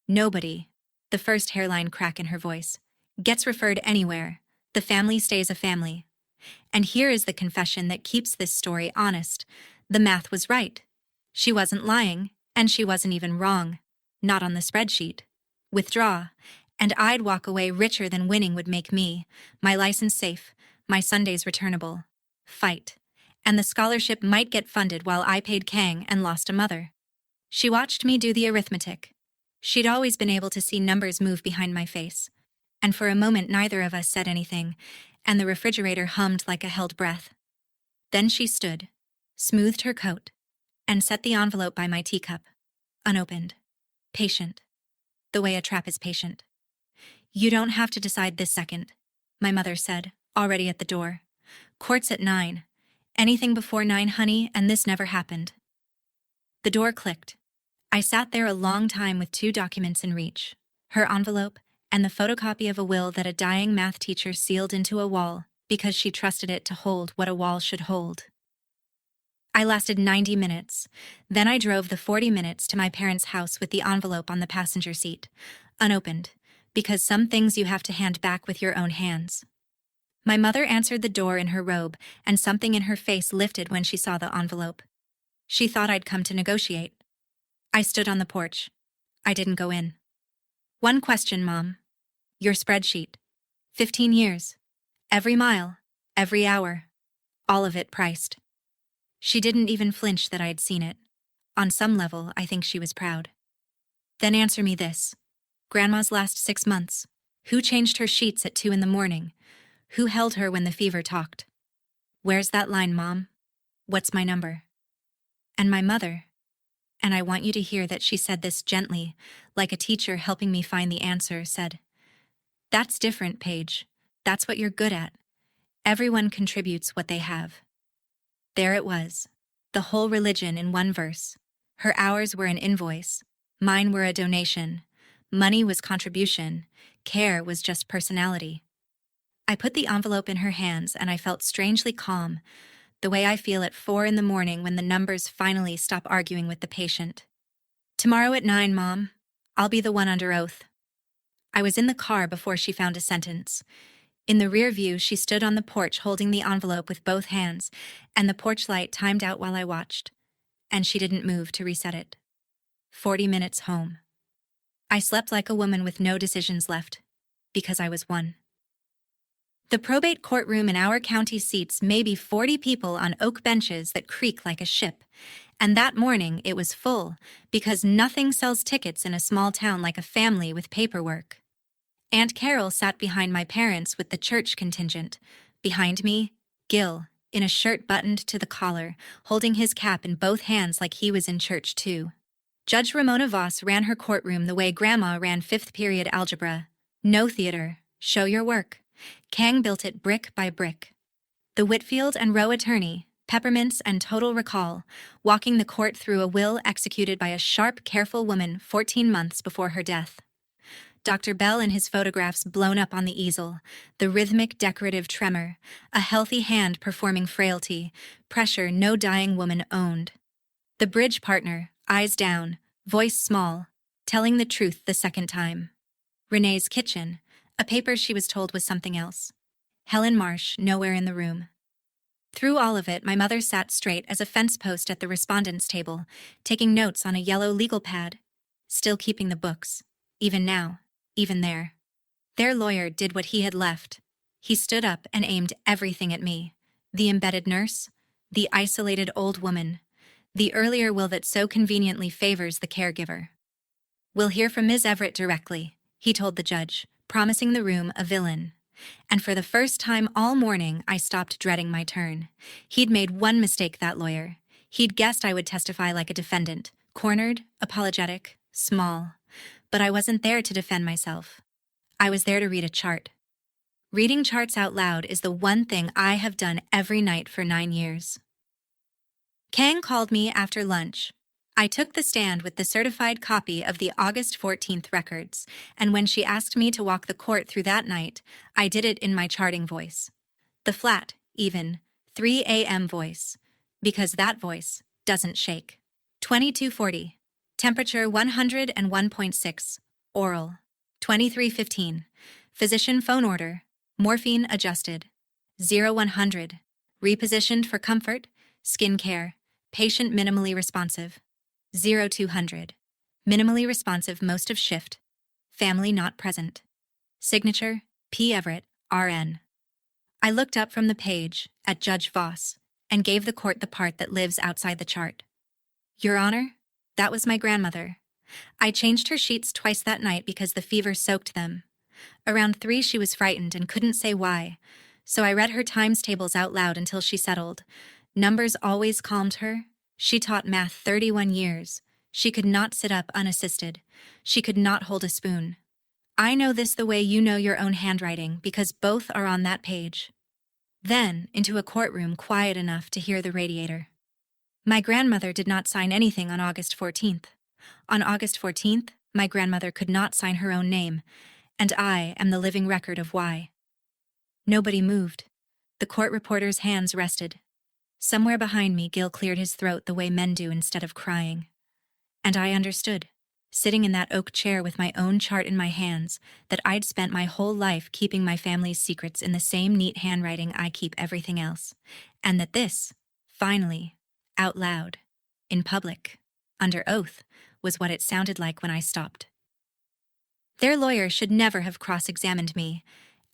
[SPEAKER 1] Nobody, the first hairline crack in her voice, gets referred anywhere. The family stays a family. And here is the confession that keeps this story honest. The math was right. She wasn't lying, And she wasn't even wrong. Not on the spreadsheet. Withdraw. And I'd walk away richer than winning would make me, my license safe, my Sundays returnable. Fight. And the scholarship might get funded while I paid Kang and lost a mother. She watched me do the arithmetic. She'd always been able to see numbers move behind my face. And for a moment neither of us said anything, and the refrigerator hummed like a held breath. Then she stood, smoothed her coat, and set the envelope by my teacup, unopened. Patient. The way a trap is patient. You don't have to decide this second, my mother said, already at the door. Court's at 9. Anything before 9, honey, and this never happened. The door clicked. I sat there a long time with 2 documents in reach, her envelope and the photocopy of a will that a dying math teacher sealed into a wall because she trusted it to hold what a wall should hold. I lasted 90 minutes. Then I drove the 40 minutes to my parents' house with the envelope on the passenger seat, unopened, because some things you have to hand back with your own hands. My mother answered the door in her robe, and something in her face lifted when she saw the envelope. She thought I'd come to negotiate. I stood on the porch. I didn't go in. One question, Mom. Your spreadsheet. 15 years. Every mile. Every hour. All of it priced. She didn't even flinch that I'd seen it. On some level, I think she was proud. Then answer me this. Grandma's last 6 months. Who changed her sheets at 2 in the morning? Who held her when the fever talked? Where's that line, Mom? What's my number? And my mother. And I want you to hear that she said this gently, like a teacher helping me find the answer, said, "That's different, Paige. That's what you're good at. Everyone contributes what they have." There it was, the whole religion in one verse. Her hours were an invoice. Mine were a donation. Money was contribution. Care was just personality. I put the envelope in her hands and I felt strangely calm, the way I feel at 4 in the morning when the numbers finally stop arguing with the patient. Tomorrow at 9, Mom. I'll be the one under oath. I was in the car before she found a sentence. In the rear view, she stood on the porch holding the envelope with both hands, and the porch light timed out while I watched. And she didn't move to reset it. 40 minutes home. I slept like a woman with no decisions left, because I was one. The probate courtroom in our county seats maybe 40 people on oak benches that creak like a ship, and that morning it was full, because nothing sells tickets in a small town like a family with paperwork. Aunt Carol sat behind my parents with the church contingent. Behind me, Gil, in a shirt buttoned to the collar, holding his cap in both hands like he was in church too. Judge Ramona Voss ran her courtroom the way Grandma ran 5th period algebra. No theater, show your work. Kang built it brick by brick. The Whitfield and Rowe attorney, peppermints and total recall, walking the court through a will executed by a sharp, careful woman 14 months before her death. Dr. Bell and his photographs blown up on the easel, the rhythmic decorative tremor, a healthy hand performing frailty, pressure no dying woman owned. The bridge partner, eyes down, voice small, telling the truth the second time. Renee's kitchen, a paper she was told was something else. Helen Marsh, nowhere in the room. Through all of it, my mother sat straight as a fence post at the respondent's table, taking notes on a yellow legal pad, still keeping the books, even now. Even there. Their lawyer did what he had left. He stood up and aimed everything at me. The embedded nurse, the isolated old woman, the earlier will that so conveniently favors the caregiver. "We'll hear from Ms. Everett directly," he told the judge, promising the room a villain. And for the first time all morning, I stopped dreading my turn. He'd made one mistake, that lawyer. He'd guessed I would testify like a defendant, cornered, apologetic, small. But I wasn't there to defend myself. I was there to read a chart. Reading charts out loud is the one thing I have done every night for 9 years. Kang called me after lunch. I took the stand with the certified copy of the August 14th records, and when she asked me to walk the court through that night, I did it in my charting voice. The flat, even, 3 a.m. voice, because that voice doesn't shake. 2240. Temperature 101.6. Oral. 2315. Physician phone order. Morphine adjusted. 0100. Repositioned for comfort. Skin care. Patient minimally responsive. 0200. Minimally responsive most of shift. Family not present. Signature, P. Everett, RN. I looked up from the page, at Judge Voss, and gave the court the part that lives outside the chart. Your Honor, that was my grandmother. I changed her sheets twice that night because the fever soaked them. Around 3 she was frightened and couldn't say why, so I read her times tables out loud until she settled. Numbers always calmed her. She taught math 31 years. She could not sit up unassisted. She could not hold a spoon. I know this the way you know your own handwriting because both are on that page. Then, into a courtroom quiet enough to hear the radiator. My grandmother did not sign anything on August 14th. On August 14th, my grandmother could not sign her own name, and I am the living record of why. Nobody moved. The court reporter's hands rested. Somewhere behind me, Gil cleared his throat the way men do instead of crying. And I understood, sitting in that oak chair with my own chart in my hands, that I'd spent my whole life keeping my family's secrets in the same neat handwriting I keep everything else, and that this, finally, out loud, in public, under oath, was what it sounded like when I stopped. Their lawyer should never have cross-examined me,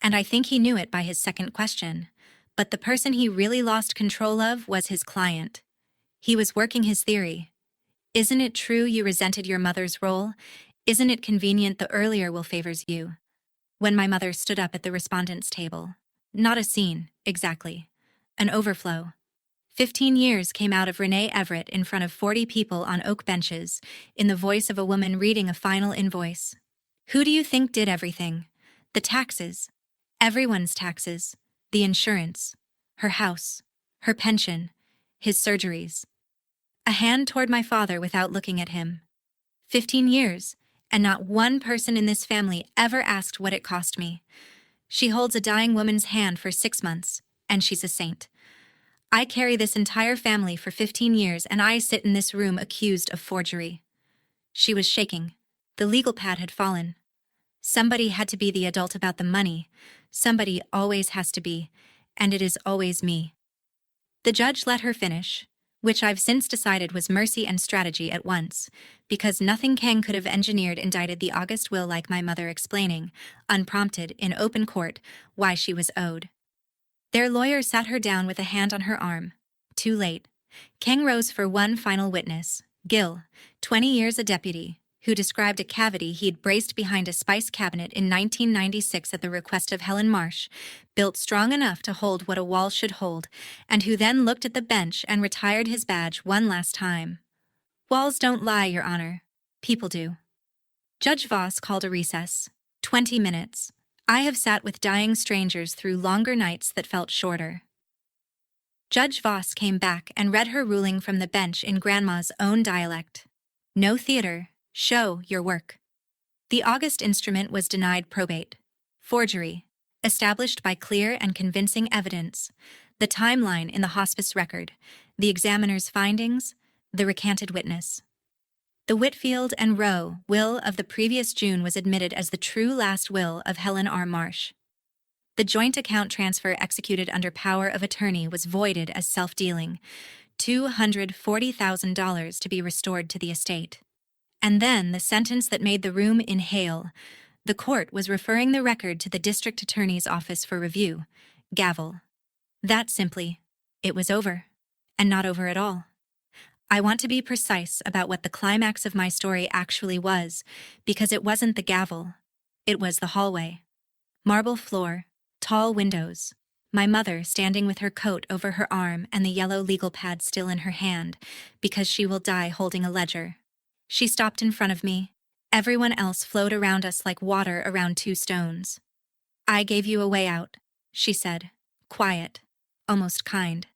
[SPEAKER 1] and I think he knew it by his second question, but the person he really lost control of was his client. He was working his theory. Isn't it true you resented your mother's role? Isn't it convenient the earlier will favors you? When my mother stood up at the respondent's table. Not a scene, exactly. An overflow. 15 years came out of Renee Everett in front of 40 people on oak benches, in the voice of a woman reading a final invoice. Who do you think did everything? The taxes. Everyone's taxes. The insurance. Her house. Her pension. His surgeries. A hand toward my father without looking at him. 15 years, and not one person in this family ever asked what it cost me. She holds a dying woman's hand for 6 months, and she's a saint. I carry this entire family for 15 years, and I sit in this room accused of forgery. She was shaking. The legal pad had fallen. Somebody had to be the adult about the money. Somebody always has to be, and it is always me. The judge let her finish, which I've since decided was mercy and strategy at once, because nothing Kang could have engineered indicted the August will like my mother explaining, unprompted, in open court, why she was owed. Their lawyer sat her down with a hand on her arm. Too late. Kang rose for one final witness, Gil, 20 years a deputy, who described a cavity he'd braced behind a spice cabinet in 1996 at the request of Helen Marsh, built strong enough to hold what a wall should hold, and who then looked at the bench and retired his badge one last time. Walls don't lie, Your Honor. People do. Judge Voss called a recess. 20 minutes. I have sat with dying strangers through longer nights that felt shorter. Judge Voss came back and read her ruling from the bench in Grandma's own dialect. No theater. Show your work. The August instrument was denied probate. Forgery. Established by clear and convincing evidence. The timeline in the hospice record. The examiner's findings. The recanted witness. The Whitfield and Rowe will of the previous June was admitted as the true last will of Helen R. Marsh. The joint account transfer executed under power of attorney was voided as self-dealing. $240,000 to be restored to the estate. And then the sentence that made the room inhale. The court was referring the record to the district attorney's office for review. Gavel. That simply, it was over. And not over at all. I want to be precise about what the climax of my story actually was, because it wasn't the gavel. It was the hallway. Marble floor, tall windows. My mother standing with her coat over her arm and the yellow legal pad still in her hand, because she will die holding a ledger. She stopped in front of me. Everyone else flowed around us like water around 2 stones. I gave you a way out, she said, quiet, almost kind.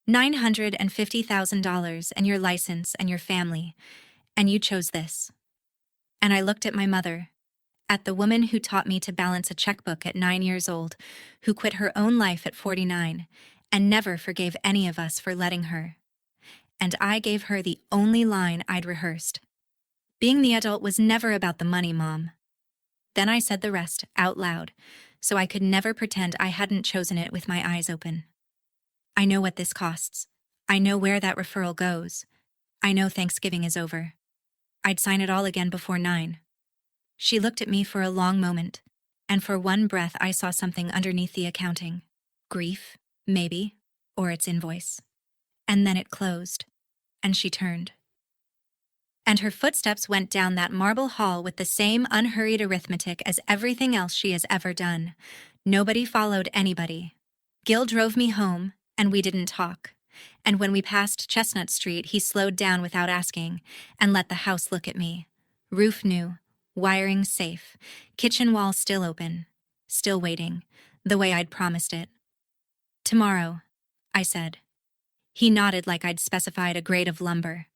[SPEAKER 1] $950,000 and your license and your family, and you chose this. And I looked at my mother, at the woman who taught me to balance a checkbook at 9 years old, who quit her own life at 49, and never forgave any of us for letting her. And I gave her the only line I'd rehearsed. Being the adult was never about the money, Mom. Then I said the rest out loud, so I could never pretend I hadn't chosen it with my eyes open. I know what this costs. I know where that referral goes. I know Thanksgiving is over. I'd sign it all again before 9. She looked at me for a long moment, and for one breath I saw something underneath the accounting. Grief, maybe, or its invoice. And then it closed, and she turned. And her footsteps went down that marble hall with the same unhurried arithmetic as everything else she has ever done. Nobody followed anybody. Gil drove me home, and we didn't talk. And when we passed Chestnut Street, he slowed down without asking and let the house look at me. Roof new, wiring safe, kitchen wall still open, still waiting, the way I'd promised it. Tomorrow, I said. He nodded like I'd specified a grade of lumber.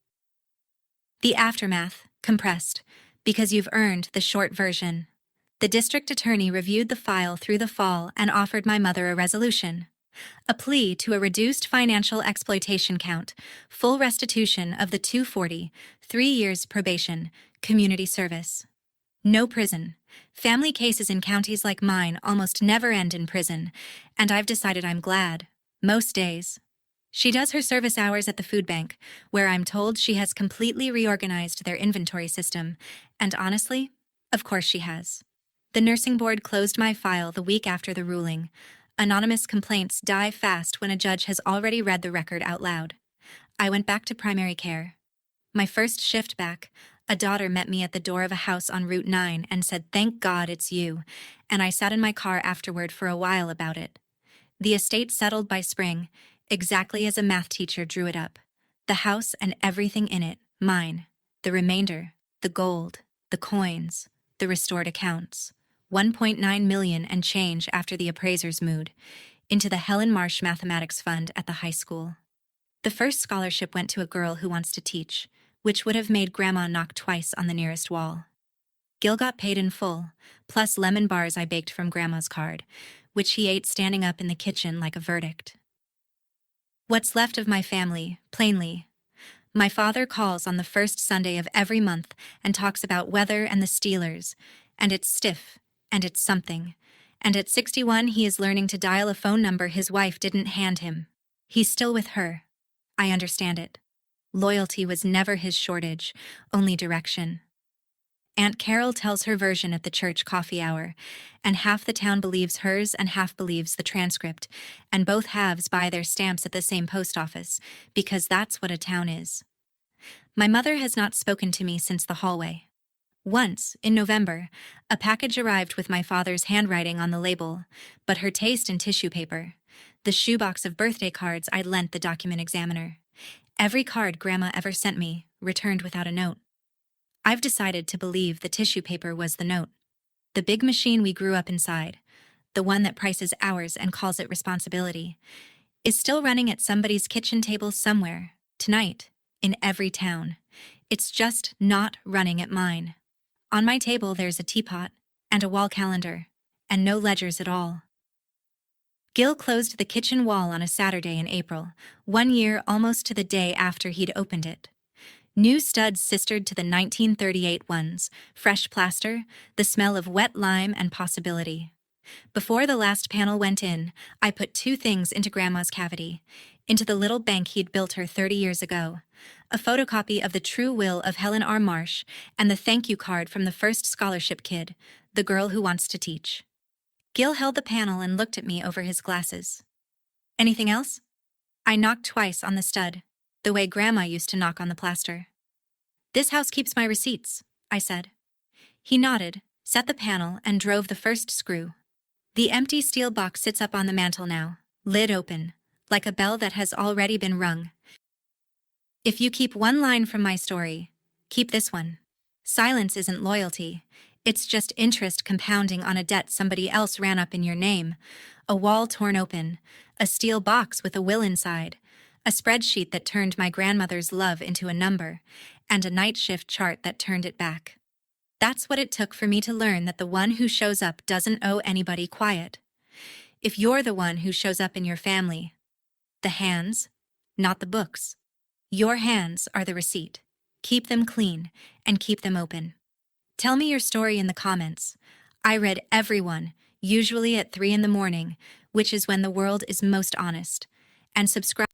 [SPEAKER 1] The aftermath, compressed, because you've earned the short version. The district attorney reviewed the file through the fall and offered my mother a resolution. A plea to a reduced financial exploitation count, full restitution of the 240, 3 years probation, community service. No prison. Family cases in counties like mine almost never end in prison, and I've decided I'm glad. Most days. She does her service hours at the food bank, where I'm told she has completely reorganized their inventory system, and honestly, of course she has. The nursing board closed my file the week after the ruling. Anonymous complaints die fast when a judge has already read the record out loud. I went back to primary care. My first shift back, a daughter met me at the door of a house on Route 9 and said, "Thank God it's you," and I sat in my car afterward for a while about it. The estate settled by spring, exactly as a math teacher drew it up. The house and everything in it, mine. The remainder, the gold, the coins, the restored accounts. 1.9 million and change after the appraiser's mood, into the Helen Marsh Mathematics Fund at the high school. The first scholarship went to a girl who wants to teach, which would have made Grandma knock twice on the nearest wall. Gil got paid in full, plus lemon bars I baked from Grandma's card, which he ate standing up in the kitchen like a verdict. What's left of my family, plainly. My father calls on the first Sunday of every month and talks about weather and the Steelers, and it's stiff, and it's something. And at 61 he is learning to dial a phone number his wife didn't hand him. He's still with her. I understand it. Loyalty was never his shortage, only direction. Aunt Carol tells her version at the church coffee hour, and half the town believes hers and half believes the transcript, and both halves buy their stamps at the same post office, because that's what a town is. My mother has not spoken to me since the hallway. Once, in November, a package arrived with my father's handwriting on the label, but her taste in tissue paper. The shoebox of birthday cards I'd lent the document examiner. Every card Grandma ever sent me, returned without a note. I've decided to believe the tissue paper was the note. The big machine we grew up inside, the one that prices hours and calls it responsibility, is still running at somebody's kitchen table somewhere, tonight, in every town. It's just not running at mine. On my table there's a teapot, and a wall calendar, and no ledgers at all. Gil closed the kitchen wall on a Saturday in April, 1 year almost to the day after he'd opened it. New studs sistered to the 1938 ones, fresh plaster, the smell of wet lime and possibility. Before the last panel went in, I put 2 things into Grandma's cavity, into the little bank he'd built her 30 years ago, a photocopy of the true will of Helen R. Marsh and the thank you card from the first scholarship kid, the girl who wants to teach. Gil held the panel and looked at me over his glasses. Anything else? I knocked twice on the stud, the way Grandma used to knock on the plaster. This house keeps my receipts, I said. He nodded, set the panel, and drove the first screw. The empty steel box sits up on the mantel now, lid open, like a bell that has already been rung. If you keep one line from my story, keep this one. Silence isn't loyalty. It's just interest compounding on a debt somebody else ran up in your name. A wall torn open, a steel box with a will inside, a spreadsheet that turned my grandmother's love into a number, and a night shift chart that turned it back. That's what it took for me to learn that the one who shows up doesn't owe anybody quiet. If you're the one who shows up in your family, the hands, not the books. Your hands are the receipt. Keep them clean and keep them open. Tell me your story in the comments. I read everyone, usually at 3 in the morning, which is when the world is most honest. And subscribe.